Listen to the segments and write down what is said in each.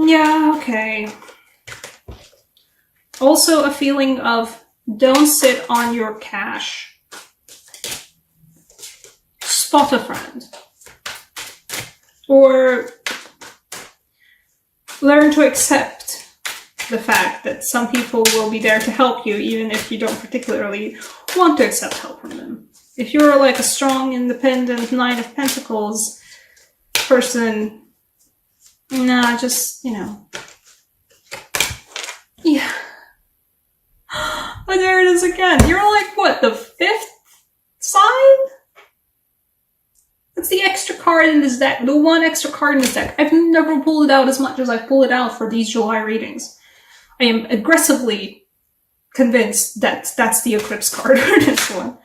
Yeah, okay. Also a feeling of don't sit on your cash. Spot a friend. Or learn to accept the fact that some people will be there to help you even if you don't particularly want to accept help from them. If you're like a strong, independent Nine of Pentacles person, nah, just, you know. Yeah. Oh, there it is again. You're like, what, the 5th sign? That's the extra card in this deck. The one extra card in this deck. I've never pulled it out as much as I've pulled it out for these July readings. I am aggressively convinced that that's the Eclipse card for this one.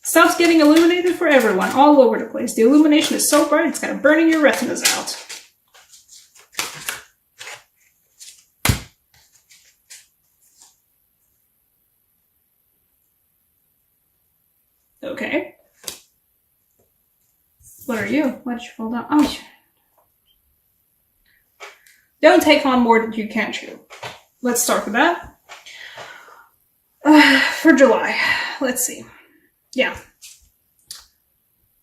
Stuff's getting illuminated for everyone, all over the place. The illumination is so bright, it's kind of burning your retinas out. Okay. What are you? Why did you fall down? Oh, don't take on more than you can chew. Let's start with that. For July, let's see. Yeah.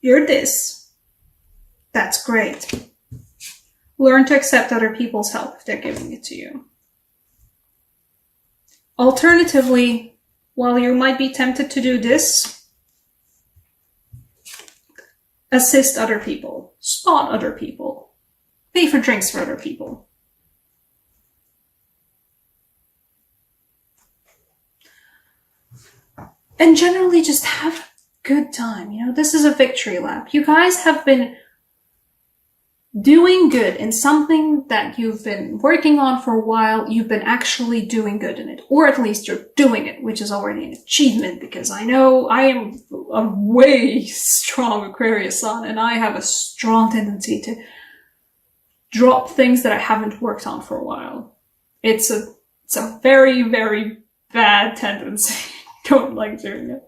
You're this. That's great. Learn to accept other people's help if they're giving it to you. Alternatively, while you might be tempted to do this, assist other people, spot other people, pay for drinks for other people. And generally just have a good time. You know, this is a victory lap. You guys have been doing good in something that you've been working on for a while. You've been actually doing good in it, or at least you're doing it, which is already an achievement, because I know I am a way strong Aquarius sun and I have a strong tendency to drop things that I haven't worked on for a while. It's a very, very bad tendency. Don't like doing it.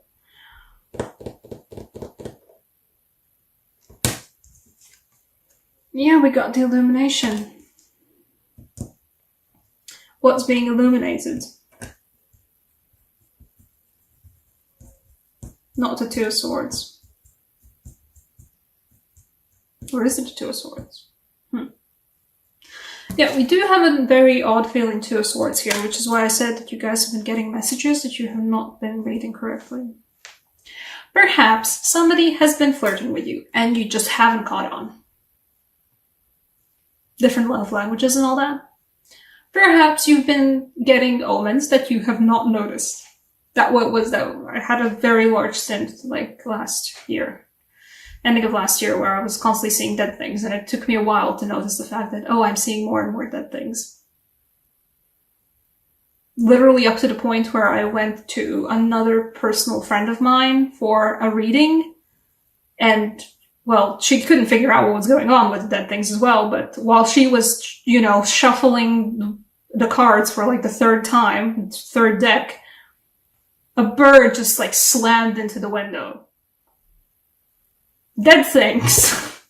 Yeah, we got the illumination. What's being illuminated? Not the Two of Swords. Or is it the Two of Swords? Yeah, we do have a very odd feeling Two of Swords here, which is why I said that you guys have been getting messages that you have not been reading correctly. Perhaps somebody has been flirting with you and you just haven't caught on. Different love languages and all that. Perhaps you've been getting omens that you have not noticed. That what was that? I had a very large stint like last year, ending of last year, where I was constantly seeing dead things, and it took me a while to notice the fact that, oh, I'm seeing more and more dead things. Literally up to the point where I went to another personal friend of mine for a reading, and well, she couldn't figure out what was going on with the dead things as well, but while she was, you know, shuffling the cards for like the third time, third deck, a bird just like slammed into the window. Dead things.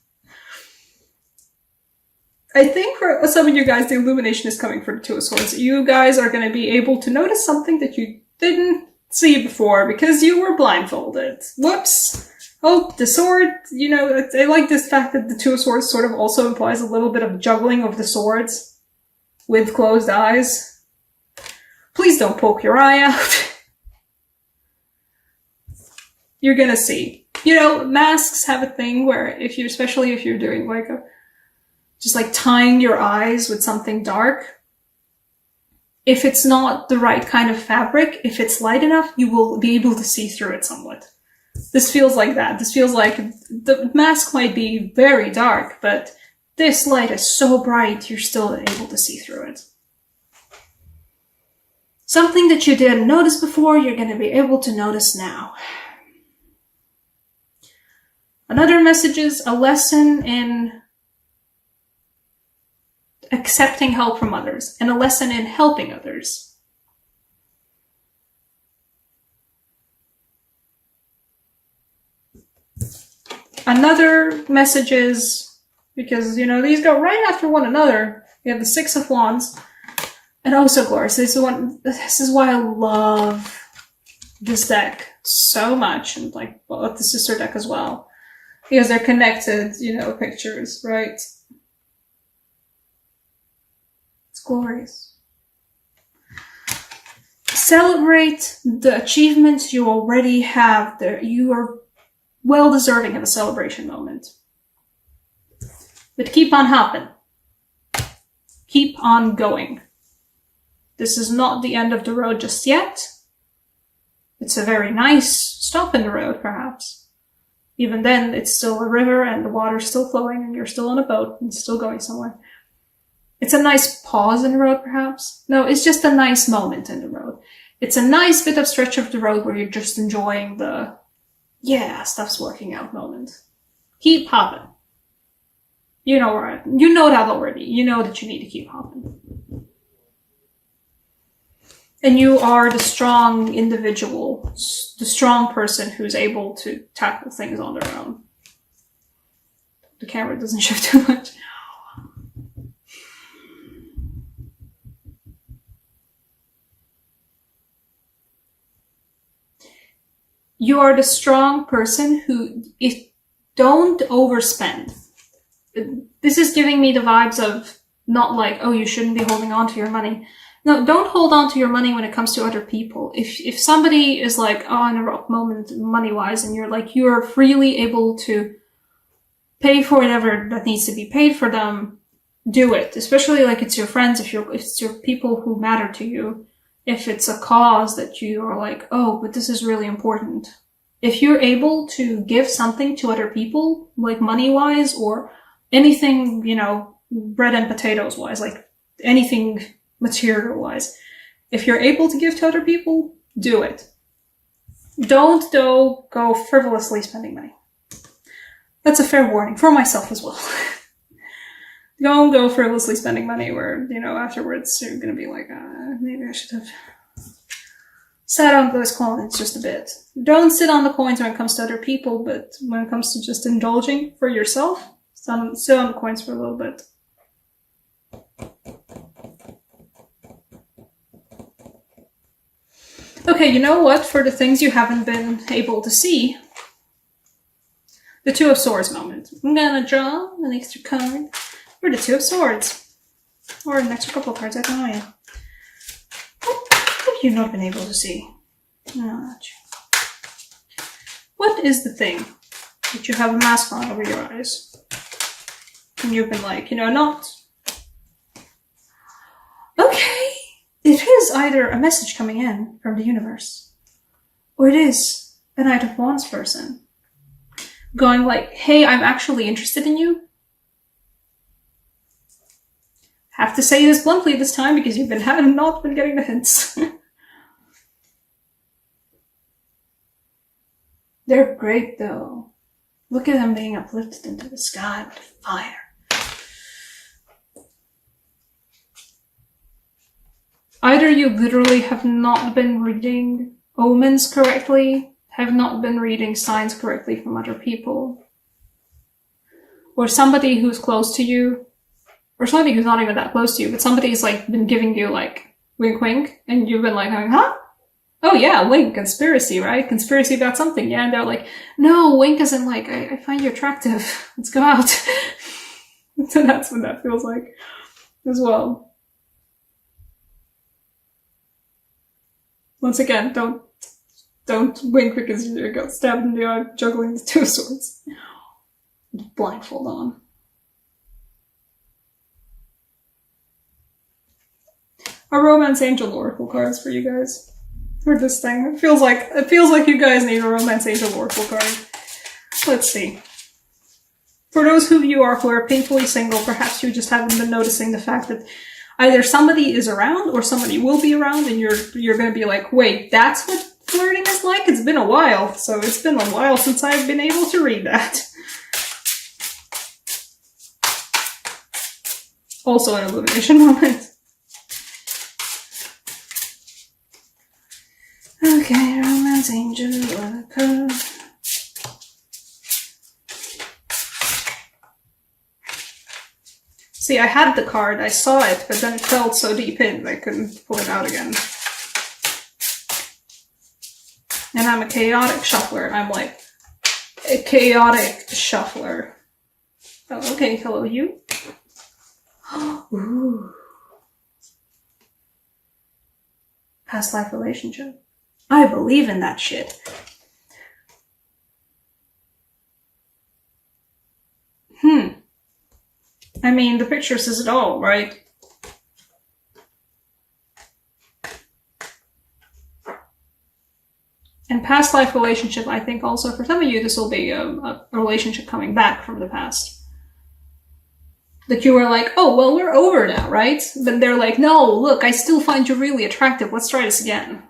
I think for some of you guys, the illumination is coming for the Two of Swords. You guys are going to be able to notice something that you didn't see before because you were blindfolded. Whoops. Oh, the sword, you know, I like this fact that the Two of Swords sort of also implies a little bit of juggling of the swords with closed eyes. Please don't poke your eye out. You're gonna see. You know, masks have a thing where if you, especially if you're doing like just like tying your eyes with something dark, if it's not the right kind of fabric, if it's light enough, you will be able to see through it somewhat. This feels like that. This feels like the mask might be very dark, but this light is so bright you're still able to see through it. Something that you didn't notice before, you're going to be able to notice now. Another message is a lesson in accepting help from others and a lesson in helping others. Another message is because, you know, these go right after one another. You have the Six of Wands, and also Glorious. This is why I love this deck so much, and like the sister deck as well, because they're connected, you know, pictures, right? It's glorious. Celebrate the achievements you already have. There, you are well deserving of a celebration moment. But keep on hopping. Keep on going. This is not the end of the road just yet. It's a very nice stop in the road, perhaps. Even then, it's still a river and the water's still flowing and you're still on a boat and still going somewhere. It's a nice pause in the road, perhaps. No, it's just a nice moment in the road. It's a nice bit of stretch of the road where you're just enjoying the, yeah, stuff's working out moment. Keep hopping. You know that already. You know that you need to keep hopping. And you are the strong individual, the strong person who's able to tackle things on their own. The camera doesn't shift too much. You are the strong person who, don't overspend. This is giving me the vibes of not like, oh, you shouldn't be holding on to your money. No, don't hold on to your money when it comes to other people. If somebody is like, oh, in a rough moment money-wise, and you're freely able to pay for whatever that needs to be paid for them, do it. Especially like it's your friends, if it's your people who matter to you. If it's a cause that you are like, oh, but this is really important. If you're able to give something to other people, like money-wise or anything, you know, bread and potatoes-wise, like anything material-wise. If you're able to give to other people, do it. Don't, though, go frivolously spending money. That's a fair warning for myself as well. Don't go frivolously spending money where, you know, afterwards you're gonna be like, maybe I should have sat on those coins just a bit. Don't sit on the coins when it comes to other people, but when it comes to just indulging for yourself, sit on the coins for a little bit. Okay, you know what? For the things you haven't been able to see, the Two of Swords moment. I'm gonna draw an extra card for the Two of Swords. Or an extra couple of cards, I don't know yet. What have you not been able to see? No, what is the thing that you have a mask on over your eyes? And you've been like, you know, not. Okay. It is either a message coming in from the universe, or it is a Knight of Wands person going like, hey, I'm actually interested in you. Have to say this bluntly this time because you've not been getting the hints. They're great though. Look at them being uplifted into the sky with fire. Either you literally have not been reading omens correctly, have not been reading signs correctly from other people, or somebody who's close to you, or somebody who's not even that close to you, but somebody's like been giving you like wink wink, and you've been like, huh? Oh yeah, wink, conspiracy, right? Conspiracy about something, yeah? And they're like, no, wink isn't like, I find you attractive. Let's go out. So that's what that feels like as well. Once again, don't wink because you got stabbed in the eye juggling the Two of Swords. Blindfold on. A Romance Angel Oracle cards for you guys. For this thing. It feels like you guys need a Romance Angel Oracle card. Let's see. For those of you who are painfully single, perhaps you just haven't been noticing the fact that either somebody is around or somebody will be around, and you're gonna be like, wait, that's what flirting is like? It's been a while. So it's been a while since I've been able to read that. Also an illumination moment. Okay, Romance Angel Oracle. See, I had the card, I saw it, but then it felt so deep in, I couldn't pull it out again. And I'm a chaotic shuffler. I'm like a chaotic shuffler. Oh, okay, hello you. Ooh. Past life relationship. I believe in that shit. I mean, the picture says it all, right? And past life relationship, I think also for some of you, this will be a relationship coming back from the past. That you were like, oh, well, we're over now, right? But they're like, no, look, I still find you really attractive. Let's try this again.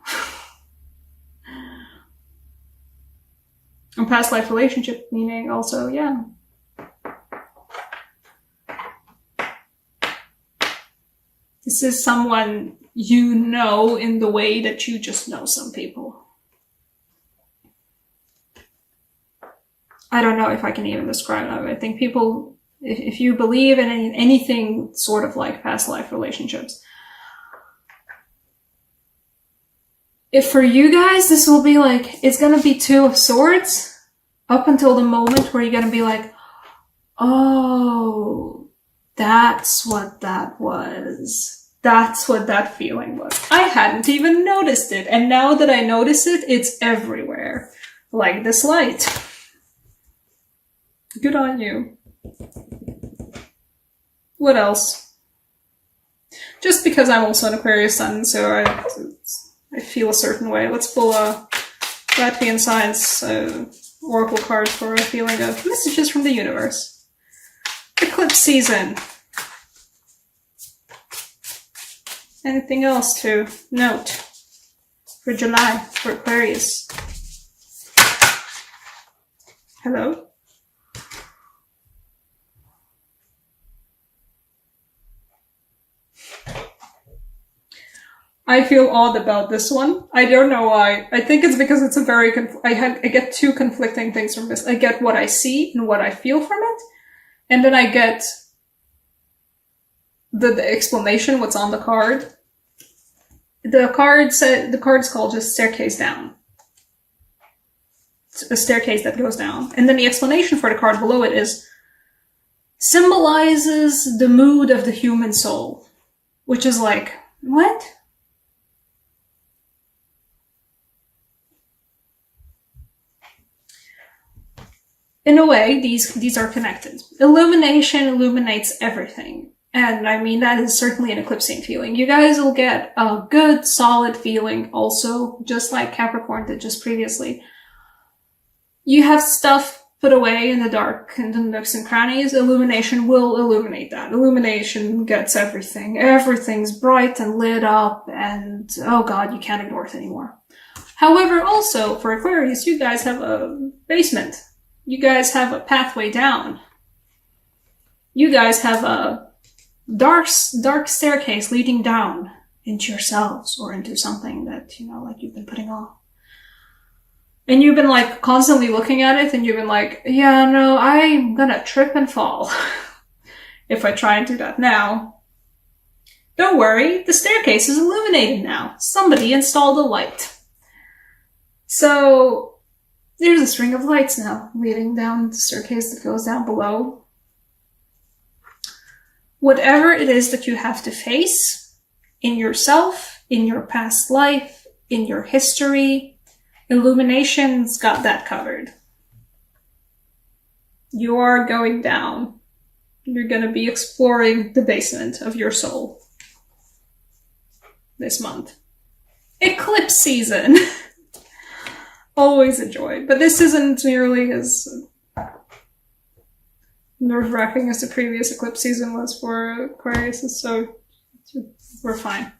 And past life relationship, meaning also, yeah. This is someone you know in the way that you just know some people. I don't know if I can even describe that. I think people, if you believe in anything sort of like past life relationships, if for you guys, this will be like, it's going to be Two of Swords up until the moment where you're going to be like, oh, that's what that was. That's what that feeling was. I hadn't even noticed it. And now that I notice it, it's everywhere. Like this light. Good on you. What else? Just because I'm also an Aquarius sun, so I feel a certain way. Let's pull a Latvian Science Oracle card for a feeling of messages from the universe. Eclipse season. Anything else to note for July for Aquarius? Hello? I feel odd about this one. I don't know why. I think it's because it's a very I get two conflicting things from this. I get what I see and what I feel from it, and then I get the explanation, what's on the card. The card's called just Staircase Down. It's a staircase that goes down. And then the explanation for the card below it is symbolizes the mood of the human soul. Which is like, what? In a way, these are connected. Illumination illuminates everything. And I mean, that is certainly an eclipsing feeling. You guys will get a good, solid feeling also, just like Capricorn did just previously. You have stuff put away in the dark, in the nooks and crannies. Illumination will illuminate that. Illumination gets everything. Everything's bright and lit up, and oh god, you can't ignore it anymore. However, also, for Aquarius, you guys have a basement. You guys have a pathway down. You guys have a dark staircase leading down into yourselves or into something that, you know, like you've been putting off. And you've been like constantly looking at it and you've been like, yeah, no, I'm gonna trip and fall if I try and do that now. Don't worry, the staircase is illuminated now. Somebody installed a light. So there's a string of lights now leading down the staircase that goes down below. Whatever it is that you have to face in yourself, in your past life, in your history, Illumination's got that covered. You are going down. You're going to be exploring the basement of your soul this month. Eclipse season! Always a joy. But this isn't nearly as nerve-wracking as the previous eclipse season was for Aquarius, so we're fine.